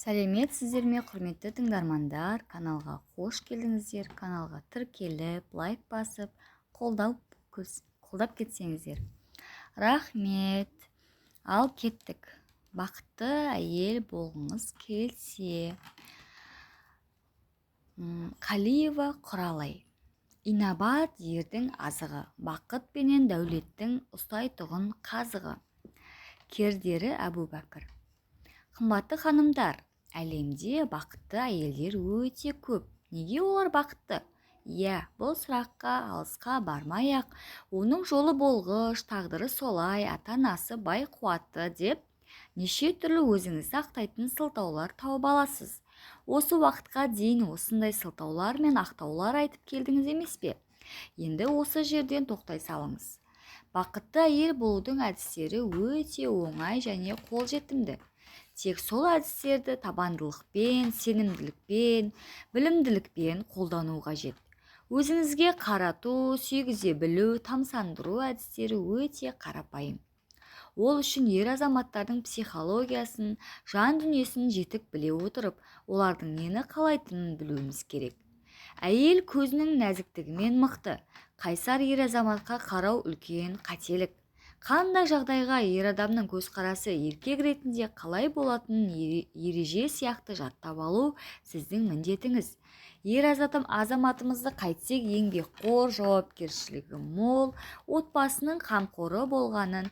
Сәлеметсіздер ме, құрметті тыңдармандар? Каналға қош келдіңіздер. Каналға тіркеліп, лайк басып, қолдап кетсеңіздер. Рахмет. Ал кеттік. Бақытты әйел болғыңыз келсе. Қалиева Құралай. Инабат ердің азығы, бақыт пенен дәулеттің ұстайтұғын қазығы. Кердері Әбубәкір. Қымбатты ханымдар, әлемде бақытты әйелдер өте көп. Неге олар бақытты? Бұл сұраққа алысқа бармай-ақ, оның жолы болғыш, тағдыры солай, ата-анасы бай қуатты деп неше түрлі өзіңізді ақтайтын сылтаулар тауып аласыз. Осы уақытқа дейін осындай сылтаулар мен ақтаулар айтып келдіңіз емес пе? Енді осы жерден тоқтай салыңыз. Бақытты әйел болудың әдістері өте оңай және қолжетімді. Тек сол әдістерді табандылықпен, сенімділікпен, білімділікпен қолдану қажет. Өзіңізге қарату, сүйгізе білу, тамсандыру әдістері өте қарапайым. Ол үшін ер азаматтардың психологиясын, жан дүниесін жетік біле отырып, олардың нені қалайтынын білуіміз керек. Әйел көзінің нәзіктігімен мықты, қайсар ер азаматқа қарау үлкен қателік. Қандай жағдайға ер адамның көзқарасы еркек ретінде қалай болатынын ереже сияқты жаттап алу сіздің міндетіңіз. Ер азаматымызды қайтсек еңбекқор, жауапкершілігі мол, отбасының қамқоры болғанын,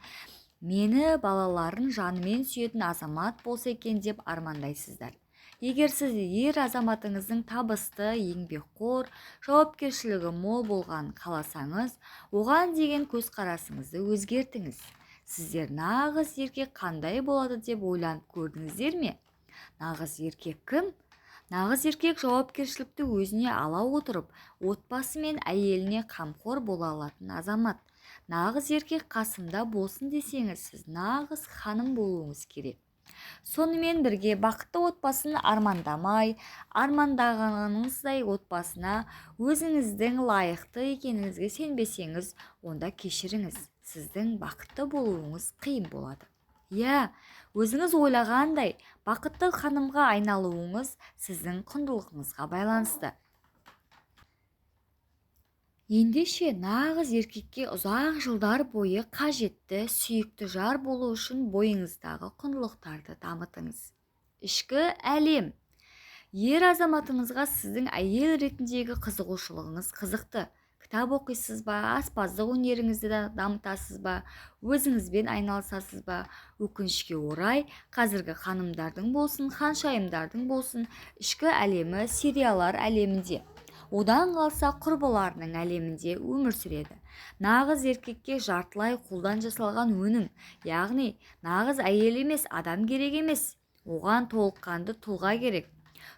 мені балаларын жанымен сүйетін азамат болса екен деп армандайсыздар. Егер сіз ер азаматыңыздың табысты, еңбекқор, жауапкершілігі мол болғанын қаласаңыз, оған деген көзқарасыңызды өзгертіңіз. Сіздер нағыз еркек қандай болады деп ойланып көрдіңіздер ме? Нағыз еркек кім? Нағыз еркек жауапкершілікті өзіне ала отырып, отбасы мен әйеліне қамқор бола алатын азамат. Нағыз еркек қасында болсын десеңіз, сіз нағыз ханым болуыңыз керек. Сонымен бірге бақытты отбасын армандамай, армандағаныңыздай отбасына өзіңіздің лайықты екеніңізге сенбесеңіз, онда кешіріңіз, сіздің бақытты болуыңыз қиын болады. Өзіңіз ойлағандай бақытты ханымға айналуыңыз сіздің құндылығыңызға байланысты. Ендеше нағыз еркекке ұзақ жылдар бойы қажетті, сүйікті жар болу үшін бойыңыздағы құндылықтарды дамытыңыз. Ішкі әлем. Ер азаматыңызға сіздің әйел ретіндегі қызығушылығыңыз қызықты. Кітап оқисыз ба, аспаздық өнеріңізді дамытасыз ба, өзіңізбен айналысасыз ба? Өкінішке орай, қазіргі ханымдардың болсын, ханшайымдардың болсын, ішкі әлемі сериалдар әлемінде. Одан қалса құрбыларының әлемінде өмір сүреді. Нағыз еркекке жартылай қолдан жасалған өнім, яғни нағыз әйел емес, адам керек емес. Оған толыққанды тұлға керек.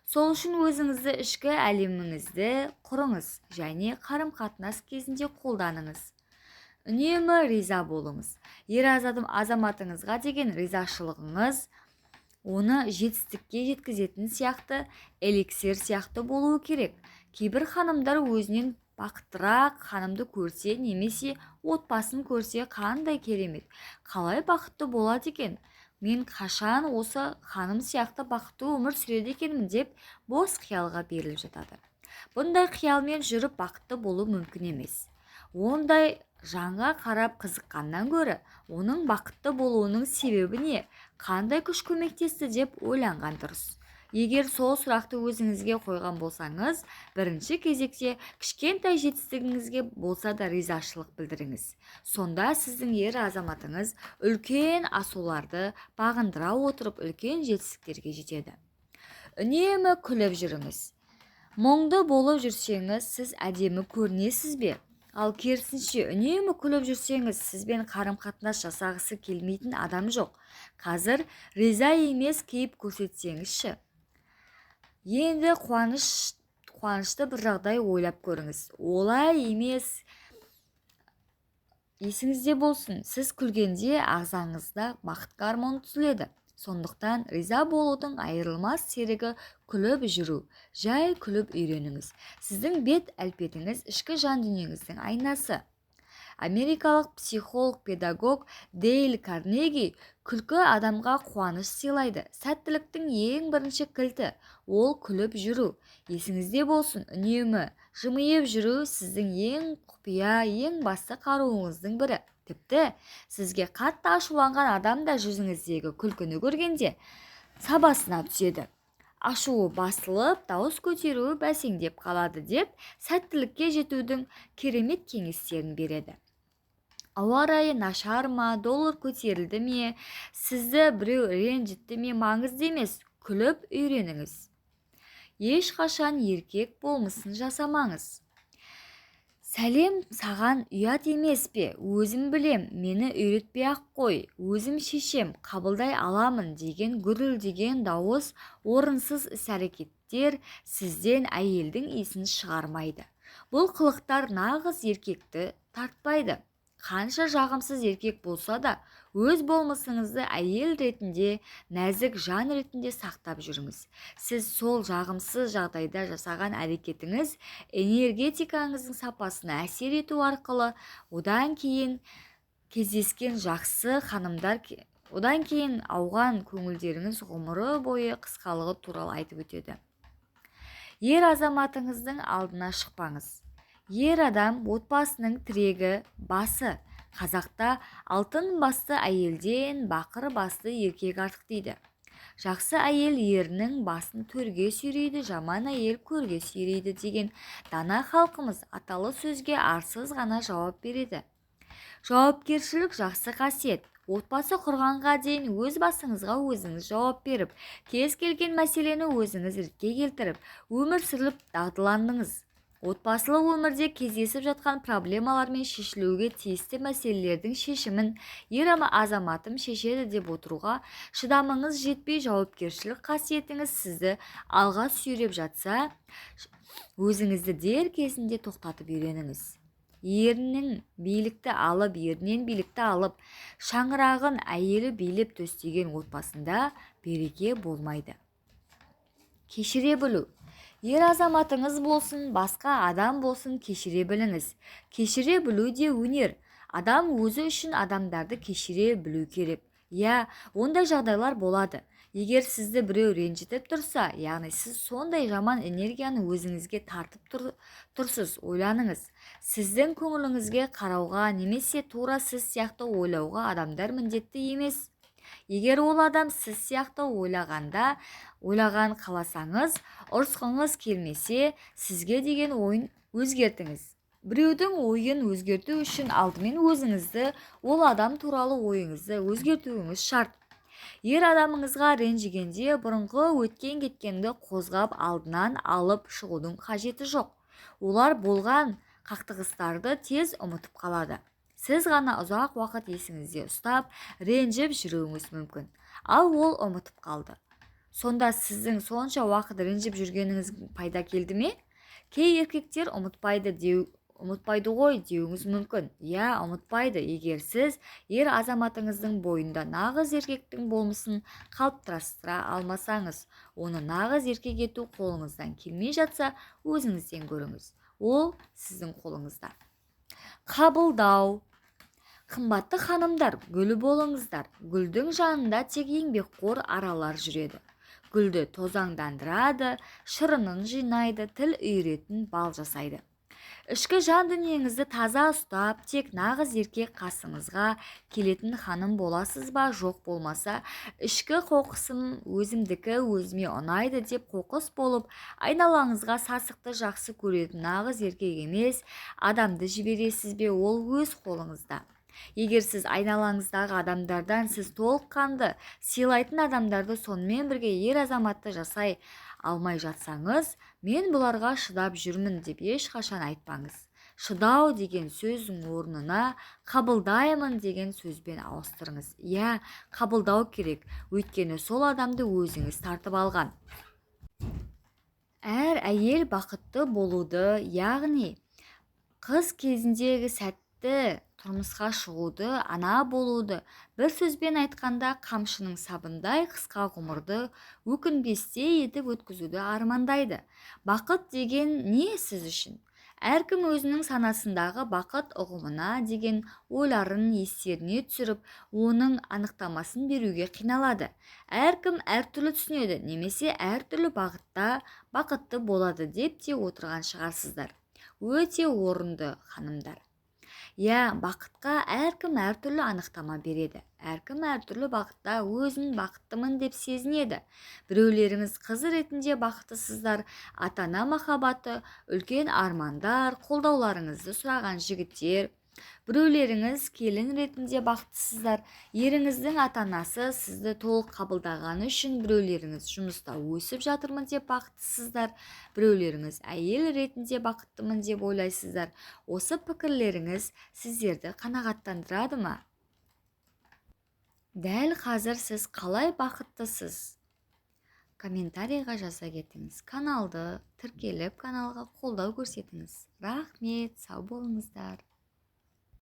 Сол үшін өзіңізді ішкі әлеміңізді құрыңыз және қарым-қатынас кезінде қолданыңыз. Үнемі риза болыңыз. Ер азаматыңызға деген ризашылығыңыз оны жетістікке жеткізетін сияқты эликсир сияқты болуы керек. Кейбір ханымдар өзінен бақыттырақ ханымды көрсе, немесе отбасын көрсе, қандай керемет, қалай бақытты болады екен? Мен қашан осы ханым сияқты бақытты өмір сүреді екенмін деп бос қиялға беріліп жатады. Бұндай қиялмен жүріп бақытты болу мүмкін емес. Ондай жанға қарап қызыққаннан гөрі, оның бақытты болуының себебі не? Қандай күш көмектесті деп ойланған дұрыс. Егер сол сұрақты өзіңізге қойған болсаңыз, бірінші кезекте кішкентай жетістігіңізге болса да ризашылық білдіріңіз. Сонда сіздің ер азаматыңыз үлкен асуларды бағындыра отырып үлкен жетістіктерге жетеді. Үнемі күліп жүріңіз. Мұңды болып жүрсеңіз, сіз әдемі көрінесіз бе? Ал керісінше үнемі күліп жүрсеңіз, сізбен қарым-қатынас жасағысы келмейтін адам жоқ. Қазір риза емес кейіп көрсетсеңізші. Енді қуанышты бір жағдай ойлап көріңіз. Олай емес. Есіңізде болсын, сіз күлгенде ағзаңызда бақыт гормоны түзіледі. Сондықтан риза болудың айырылмас серігі күліп жүру. Жай күліп үйреніңіз. Сіздің бет әлпетіңіз ішкі жан дүниеңіздің айнасы. Америкалық психолог-педагог Дейл Карнеги күлкі адамға қуаныш сыйлайды. Сәттіліктің ең бірінші кілті ол күліп жүру. Есіңізде болсын, үнемі жымиып жүру сіздің ең құпия, ең басты қаруыңыздың бірі. Тіпті сізге қатты ашуланған адам да жүзіңіздегі күлкіні көргенде сабасына түседі. Ашуы басылып, дауыс көтеруі бәсеңдеп қалады деп сәттілікке жетудің керемет кеңестерін береді. Ауа райы нашар ма, доллар көтерілді ме, сізді біреу ренжітті ме маңызды емес, күліп үйреніңіз. Ешқашан еркек болмысын жасамаңыз. Сәлем саған ұят емес пе? Өзім білем, мені үйретпей-ақ қой, өзім шешем, қабылдай аламын деген гүрілдеген дауыс, орынсыз іс-әрекеттер сізден әйелдің иісін шығармайды. Бұл қылықтар нағыз еркекті тартпайды. Қанша жағымсыз еркек болса да, өз болмысыңызды әйел ретінде, нәзік жан ретінде сақтап жүріңіз. Сіз сол жағымсыз жағдайда жасаған әрекетіңіз энергетикаңыздың сапасына әсер ету арқылы одан кейін кездескен жақсы ханымдар одан кейін ауған көңілдеріңіз ғұмыры бойы қысқалығы туралы айтып өтеді. Ер азаматыңыздың алдына шықпаңыз. Ер адам отбасының тірегі, басы. Қазақта алтын басты әйелден бақыр басты еркек артық дейді. Жақсы әйел ерінің басын төрге сүйрейді, жаман әйел көрге сүйрейді деген дана халқымыз аталы сөзге арсыз ғана жауап береді. Жауапкершілік жақсы қасиет. Отбасы құрғанға дейін өз басыңызға өзіңіз жауап беріп, кез келген мәселені өзіңіз ретке келтіріп, өмір сүріп дағдыландыңыз. Отбасылық өмірде кездесіп жатқан проблемалармен шешілуге тиісті мәселелердің шешімін ер азаматым шешеді деп отыруға шыдамыңыз жетпей, жауапкершілік қасиетіңіз сізді алға сүйреп жатса, өзіңізді дер кезінде тоқтатып үйреніңіз. Ерінен билікті алып, шаңырағын әйелі билеп төстеген отбасында береке болмайды. Кешіре білу. Ер азаматыңыз болсын, басқа адам болсын, кешіре біліңіз. Кешіре білу де өнер. Адам өзі үшін адамдарды кешіре білу керек. Ондай жағдайлар болады. Егер сізді біреу ренжітіп тұрса, яғни сіз сондай жаман энергияны өзіңізге тартып тұрсыз, ойланыңыз. Сіздің көңіліңізге қарауға, немесе тура сіз сияқты ойлауға адамдар міндетті емес. Егер ол адам сіз сияқты ойлаған қаласаңыз, ұрысқыңыз келмесе, сізге деген ойын өзгертіңіз. Біреудің ойын өзгерту үшін алдымен өзіңізді, ол адам туралы ойыңызды өзгертуіңіз шарт. Ер адамыңызға ренжігенде бұрынғы өткен кеткенді қозғап алдынан алып шығудың қажеті жоқ. Олар болған қақтығыстарды тез ұмытып қалады. Сіз ғана ұзақ уақыт есіңізде ұстап, ренжіп жүруіңіз мүмкін. Ал ол ұмытып қалды. Сонда сіздің сонша уақыт ренжіп жүргеніңіз пайда келді ме? Кей еркектер ұмытпайды ғой деуіңіз мүмкін. Ұмытпайды, егер сіз ер азаматыңыздың бойында нағыз еркектің болмысын қалыптастыра алмасаңыз. Оны нағыз еркек ету қолыңыздан келмей жатса, өзіңізден көріңіз. Ол сіздің қолыңызда. Қабылдау. Қымбатты ханымдар, гүл болыңыздар. Гүлдің жанында тек еңбекқор аралар жүреді. Гүлді тозаңдандырады, шырынын жинайды, тіл үйіретін бал жасайды. Ішкі жан дүниеңізді таза ұстап, тек нағыз еркек қасыңызға келетін ханым боласыз ба, жоқ болмаса, ішкі қоқысым өзімдікі өзіме ұнайды деп қоқыс болып, айналаңызға сасықты жақсы көретін нағыз еркек емес адамды жібересіз бе, ол өз қолыңызда. Егер сіз айналаңыздағы адамдардан сіз толыққанды сыйлайтын адамдарды сонымен бірге ер азаматты жасай алмай жатсаңыз, мен бұларға шыдап жүрмін деп ешқашан айтпаңыз. Шыдау деген сөздің орнына қабылдаймын деген сөзбен ауыстырыңыз. Қабылдау керек, өйткені сол адамды өзіңіз тартып алған. Әр әйел бақытты болуды, яғни қыз кезіндегі сәтті тұрмысқа шығуды, ана болуды, бір сөзбен айтқанда қамшының сабындай қысқа ғұмырды өкінбестей етіп өткізуді армандайды. Бақыт деген не сіз үшін? әркім өзінің санасындағы бақыт ұғымына деген ойларын естеріне түсіріп, оның анықтамасын беруге қиналады. Әркім әртүрлі түсінеді, немесе әртүрлі бағытта бақытты болады деп те отырған шығарсыздар. Өте орынды, ханымдар. Бақытқа әркім әртүрлі анықтама береді. Әркім әртүрлі бағытта өзін бақыттымын деп сезінеді. Біреулеріңіз қыз ретінде бақыттысыздар, ата-ана махаббаты, үлкен армандар, қолдауларыңызды сұраған жігіттер. Біреулеріңіз келін ретінде бақыттысыздар, еріңіздің ата-анасы сізді толық қабылдағаны үшін. Біреулеріңіз жұмыста өсіп жатырмын деп бақыттысыздар, біреулеріңіз әйел ретінде бақыттымын деп ойлайсыздар. Осы пікірлеріңіз сіздерді қанағаттандырады ма? Дәл қазір сіз қалай бақыттысыз? Комментарийға жаза кетіңіз. Каналды тіркеліп, каналға қолдау көрсетіңіз. Рахмет, сау болыңыздар.